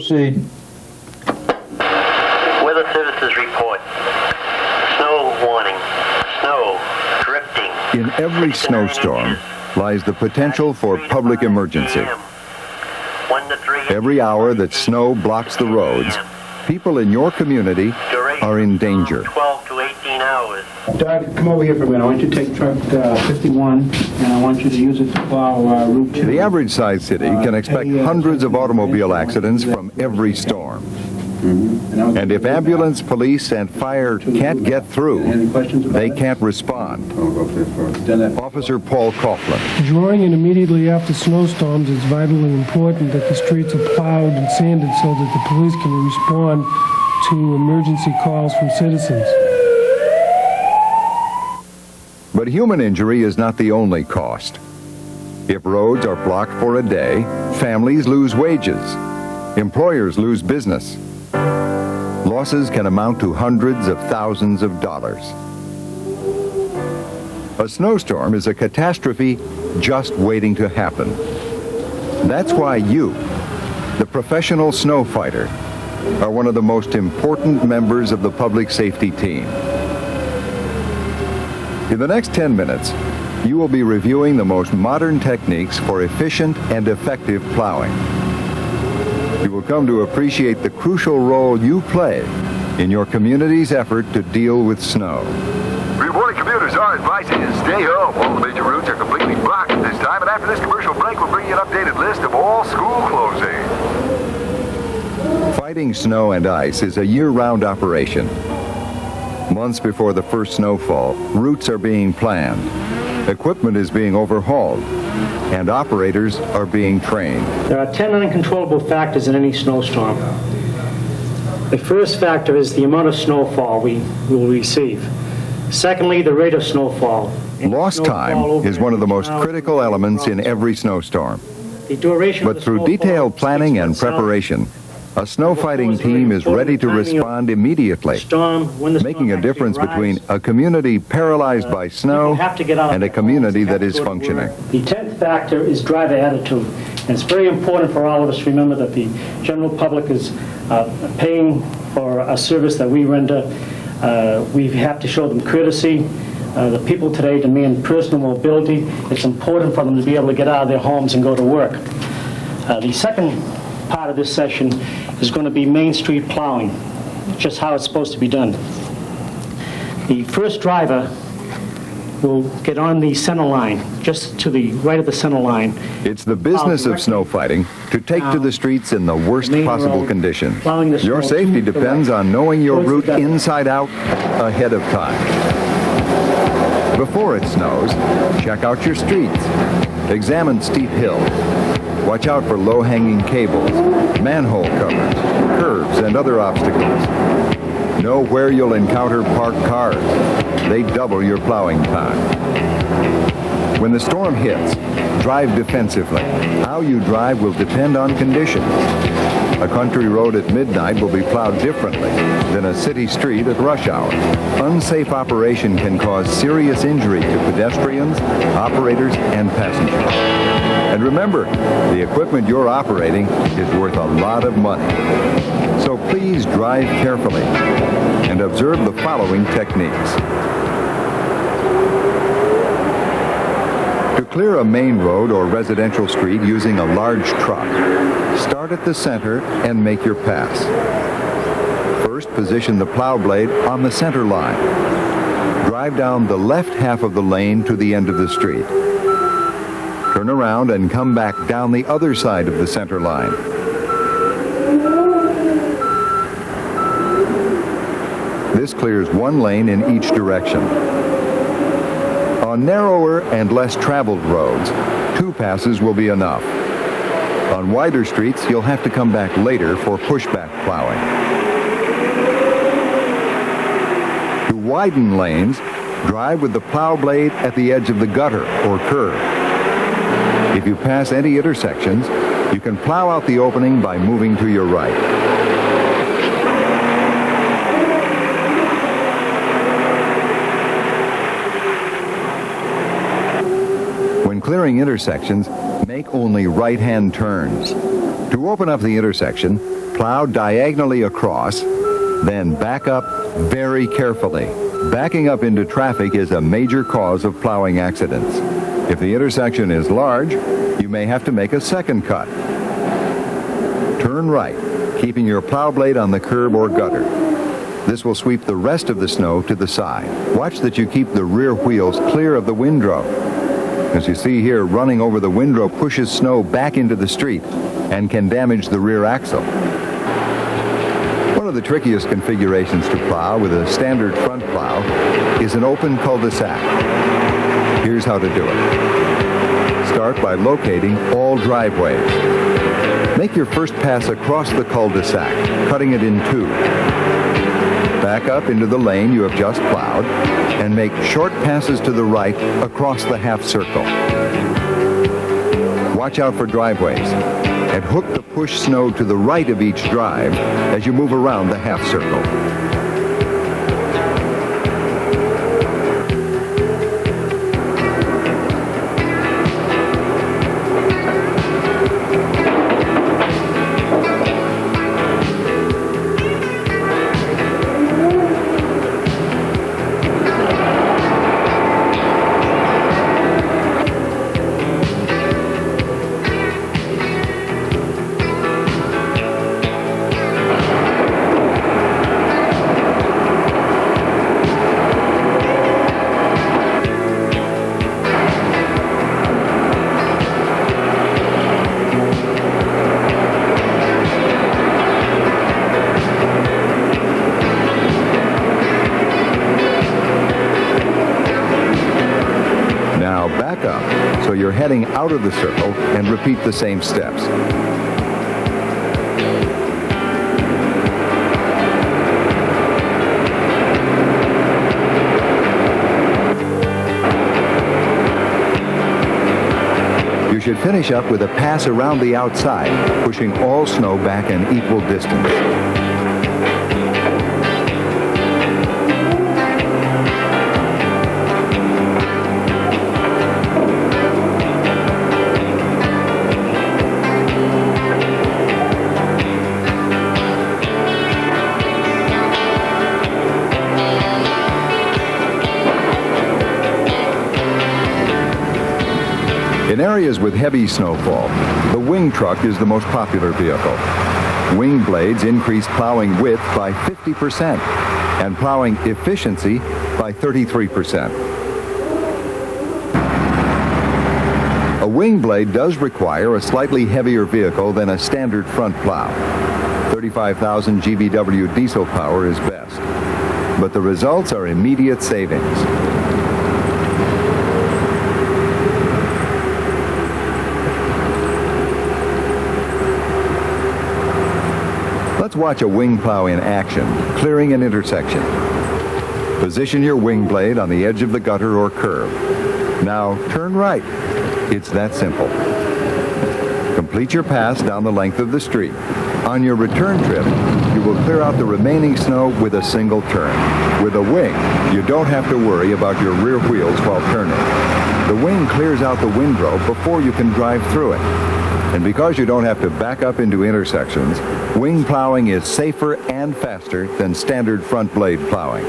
proceed. Weather services report. Snow warning. Snow drifting. In every snowstorm lies the potential for public emergency. Every hour that snow blocks the roads, people in your community are in danger. 12 to 18 hours. Doug, come over here for a minute. I want you to take truck 51, and I want you to use it to plow Route 2. The average sized city can expect hundreds of automobile accidents from every storm. And if ambulance, police, and fire can't get through, they can't respond. Officer Paul Coughlin. During and immediately after snowstorms, it's vitally important that the streets are plowed and sanded so that the police can respond to emergency calls from citizens. But human injury is not the only cost. If roads are blocked for a day, families lose wages. Employers lose business. Losses can amount to hundreds of thousands of dollars. A snowstorm is a catastrophe just waiting to happen. That's why you, the professional snow fighter, are one of the most important members of the public safety team. In the next 10 minutes, you will be reviewing the most modern techniques for efficient and effective plowing. You will come to appreciate the crucial role you play in your community's effort to deal with snow. Good morning, commuters. Our advice is stay home. All the major routes are completely blocked at this time, and after this commercial break, we'll bring you an updated list of all school closings. Fighting snow and ice is a year-round operation. Months before the first snowfall, routes are being planned, equipment is being overhauled, and operators are being trained. There are 10 uncontrollable factors in any snowstorm. The first factor is the amount of snowfall we will receive. Secondly, the rate of snowfall. Lost time is one of the most critical elements in every snowstorm. But through detailed planning and preparation, a snow fighting team is ready to respond immediately, making a difference between a community paralyzed by snow and a community that is functioning. The 10th factor is driver attitude. And it's very important for all of us to remember that the general public is paying for a service that we render. We have to show them courtesy. The people today demand personal mobility. It's important for them to be able to get out of their homes and go to work. The second part of this session is going to be Main Street plowing, just how it's supposed to be done. The first driver will get on the center line, just to the right of the center line. It's the business of snow fighting to take to the streets in the worst possible conditions. Your safety depends on knowing your route inside out ahead of time. Before it snows, check out your streets. Examine steep hills. Watch out for low-hanging cables, manhole covers, curbs, and other obstacles. Know where you'll encounter parked cars. They double your plowing time. When the storm hits, drive defensively. How you drive will depend on conditions. A country road at midnight will be plowed differently than a city street at rush hour. Unsafe operation can cause serious injury to pedestrians, operators, and passengers. And remember, the equipment you're operating is worth a lot of money. So please drive carefully and observe the following techniques. To clear a main road or residential street using a large truck, start at the center and make your pass. First, position the plow blade on the center line. Drive down the left half of the lane to the end of the street. Turn around and come back down the other side of the center line. This clears one lane in each direction. On narrower and less traveled roads, 2 passes will be enough. On wider streets, you'll have to come back later for pushback plowing. To widen lanes, drive with the plow blade at the edge of the gutter or curb. If you pass any intersections, you can plow out the opening by moving to your right. When clearing intersections, make only right-hand turns. To open up the intersection, plow diagonally across, then back up very carefully. Backing up into traffic is a major cause of plowing accidents. If the intersection is large, you may have to make a second cut. Turn right, keeping your plow blade on the curb or gutter. This will sweep the rest of the snow to the side. Watch that you keep the rear wheels clear of the windrow. As you see here, running over the windrow pushes snow back into the street and can damage the rear axle. One of the trickiest configurations to plow with a standard front plow is an open cul-de-sac. Here's how to do it. Start by locating all driveways. Make your first pass across the cul-de-sac, cutting it in two. Back up into the lane you have just plowed and make short passes to the right across the half circle. Watch out for driveways and hook the push snow to the right of each drive as you move around the half circle. So you're heading out of the circle and repeat the same steps. You should finish up with a pass around the outside, pushing all snow back an equal distance. In areas with heavy snowfall, the wing truck is the most popular vehicle. Wing blades increase plowing width by 50% and plowing efficiency by 33%. A wing blade does require a slightly heavier vehicle than a standard front plow. 35,000 GVW diesel power is best, but the results are immediate savings. Let's watch a wing plow in action, clearing an intersection. Position your wing blade on the edge of the gutter or curb. Now turn right. It's that simple. Complete your pass down the length of the street. On your return trip, you will clear out the remaining snow with a single turn. With a wing, you don't have to worry about your rear wheels while turning. The wing clears out the windrow before you can drive through it. And because you don't have to back up into intersections, wing plowing is safer and faster than standard front blade plowing.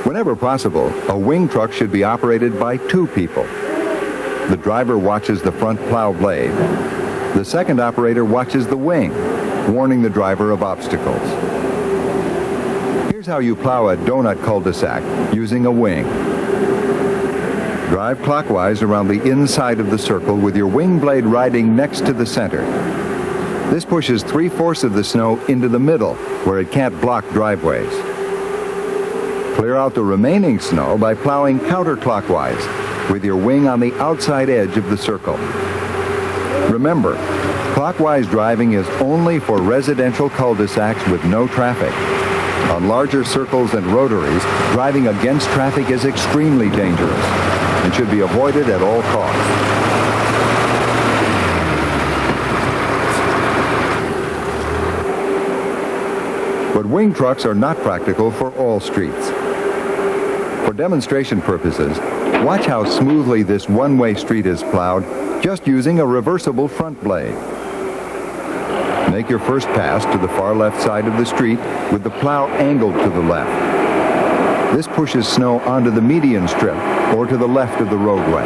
Whenever possible, a wing truck should be operated by two people. The driver watches the front plow blade. The second operator watches the wing, warning the driver of obstacles. Here's how you plow a donut cul-de-sac using a wing. Drive clockwise around the inside of the circle with your wing blade riding next to the center. This pushes 3/4 of the snow into the middle, where it can't block driveways. Clear out the remaining snow by plowing counterclockwise with your wing on the outside edge of the circle. Remember, clockwise driving is only for residential cul-de-sacs with no traffic. On larger circles and rotaries, driving against traffic is extremely dangerous and should be avoided at all costs. But wing trucks are not practical for all streets. For demonstration purposes, watch how smoothly this one-way street is plowed just using a reversible front blade. Make your first pass to the far left side of the street with the plow angled to the left. This pushes snow onto the median strip or to the left of the roadway.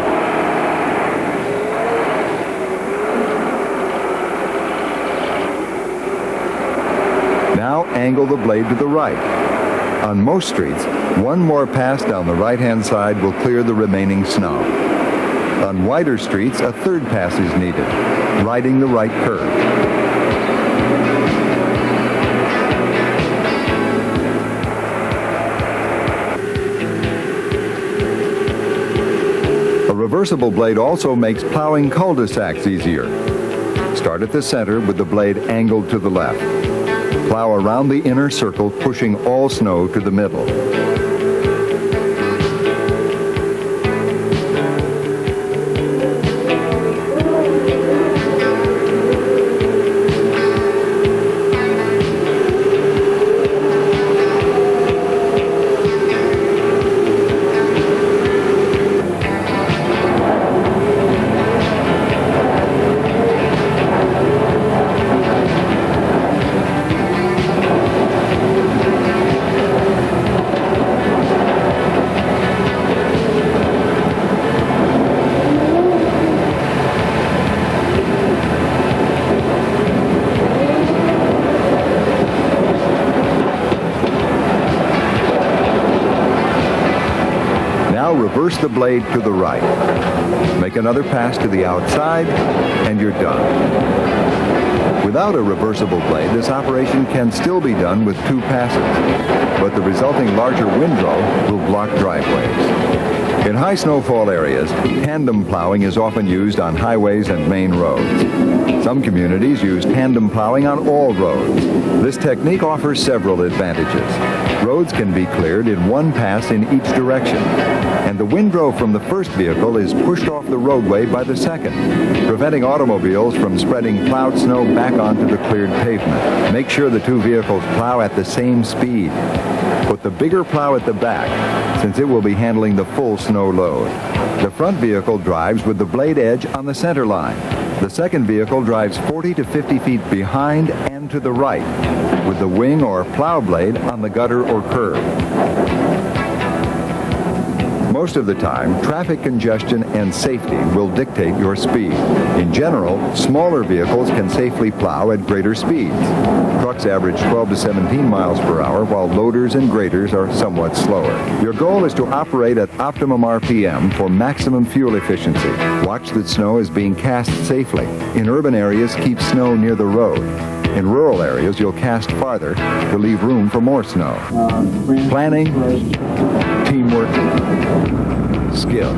Now angle the blade to the right. On most streets, one more pass down the right-hand side will clear the remaining snow. On wider streets, a third pass is needed, riding the right curve. A reversible blade also makes plowing cul-de-sacs easier. Start at the center with the blade angled to the left. Plow around the inner circle, pushing all snow to the middle. Now reverse the blade to the right. Make another pass to the outside, and you're done. Without a reversible blade, this operation can still be done with two passes, but the resulting larger windrow will block driveways. In high snowfall areas, tandem plowing is often used on highways and main roads. Some communities use tandem plowing on all roads. This technique offers several advantages. Roads can be cleared in one pass in each direction, and the windrow from the first vehicle is pushed off the roadway by the second, preventing automobiles from spreading plowed snow back onto the cleared pavement. Make sure the two vehicles plow at the same speed. Put the bigger plow at the back, since it will be handling the full snow load. The front vehicle drives with the blade edge on the center line. The second vehicle drives 40 to 50 feet behind and to the right, with the wing or plow blade on the gutter or curb. Most of the time, traffic congestion and safety will dictate your speed. In general, smaller vehicles can safely plow at greater speeds. Trucks average 12 to 17 miles per hour, while loaders and graders are somewhat slower. Your goal is to operate at optimum RPM for maximum fuel efficiency. Watch that snow is being cast safely. In urban areas, keep snow near the road. In rural areas, you'll cast farther to leave room for more snow. Planning, teamwork, skill.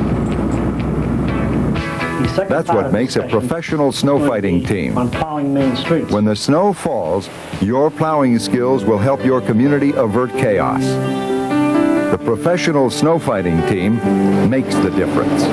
That's what makes a professional snow fighting team. On plowing main streets. When the snow falls, your plowing skills will help your community avert chaos. The professional snow fighting team makes the difference.